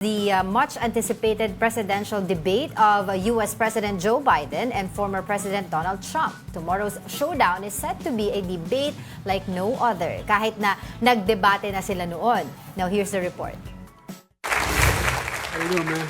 The much-anticipated presidential debate of U.S. President Joe Biden and former President Donald Trump. Tomorrow's showdown is set to be a debate like no other, kahit na nagdebate na sila noon. Now here's the report. How you doing, man?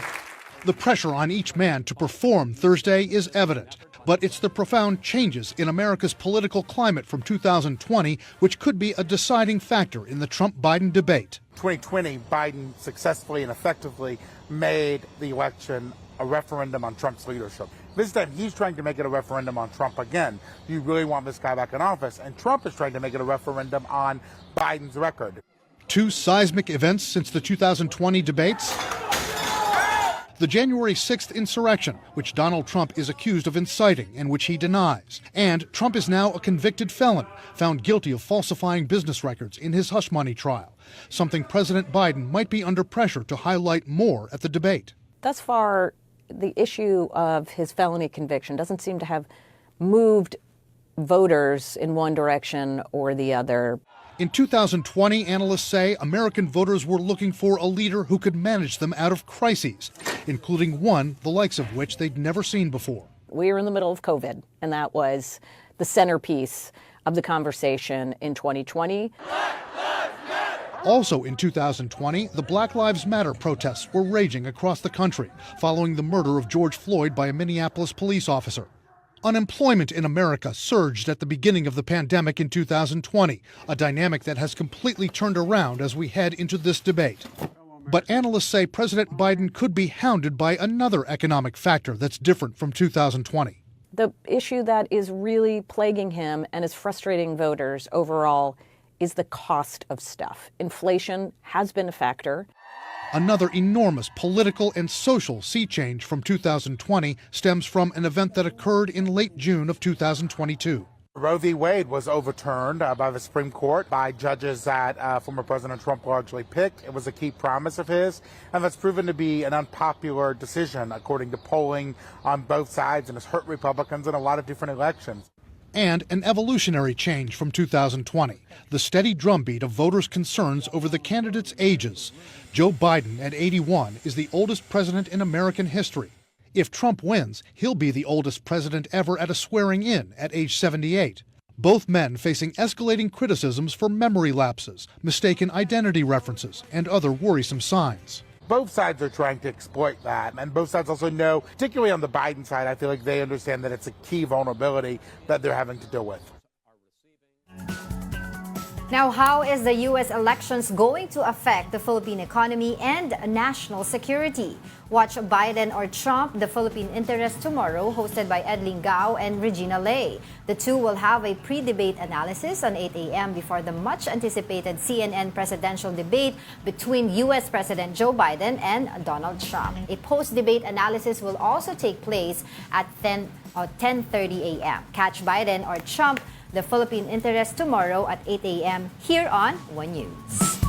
The pressure on each man to perform Thursday is evident, but it's the profound changes in America's political climate from 2020 which could be a deciding factor in the Trump-Biden debate. 2020, Biden successfully and effectively made the election a referendum on Trump's leadership. This time, he's trying to make it a referendum on Trump again. Do you really want this guy back in office? And Trump is trying to make it a referendum on Biden's record. Two seismic events since the 2020 debates. The January 6th insurrection, which Donald Trump is accused of inciting and which he denies. And Trump is now a convicted felon, found guilty of falsifying business records in his hush money trial, something President Biden might be under pressure to highlight more at the debate. Thus far, the issue of his felony conviction doesn't seem to have moved voters in one direction or the other. In 2020, analysts say American voters were looking for a leader who could manage them out of crises, including one the likes of which they'd never seen before. We were in the middle of COVID, and that was the centerpiece of the conversation in 2020. Also in 2020, the Black Lives Matter protests were raging across the country following the murder of George Floyd by a Minneapolis police officer. Unemployment in America surged at the beginning of the pandemic in 2020, a dynamic that has completely turned around as we head into this debate. But analysts say President Biden could be hounded by another economic factor that's different from 2020. The issue that is really plaguing him and is frustrating voters overall is the cost of stuff. Inflation has been a factor. Another enormous political and social sea change from 2020 stems from an event that occurred in late June of 2022. Roe v. Wade was overturned by the Supreme Court by judges that former President Trump largely picked. It was a key promise of his, and that's proven to be an unpopular decision, according to polling on both sides, and has hurt Republicans in a lot of different elections. And an evolutionary change from 2020, the steady drumbeat of voters' concerns over the candidates' ages. Joe Biden, at 81, is the oldest president in American history. If Trump wins, he'll be the oldest president ever at a swearing-in at age 78. Both men facing escalating criticisms for memory lapses, mistaken identity references, and other worrisome signs. Both sides are trying to exploit that, and both sides also know, particularly on the Biden side, I feel like they understand that it's a key vulnerability that they're having to deal with. Now, how is the U.S. elections going to affect the Philippine economy and national security? Watch Biden or Trump, the Philippine Interest tomorrow, hosted by Edling Gao and Regina Lay. The two will have a pre-debate analysis on 8 a.m. before the much-anticipated CNN presidential debate between U.S. President Joe Biden and Donald Trump. A post-debate analysis will also take place at 10:30 a.m. Catch Biden or Trump, the Philippine Interest tomorrow at 8 a.m. here on One News.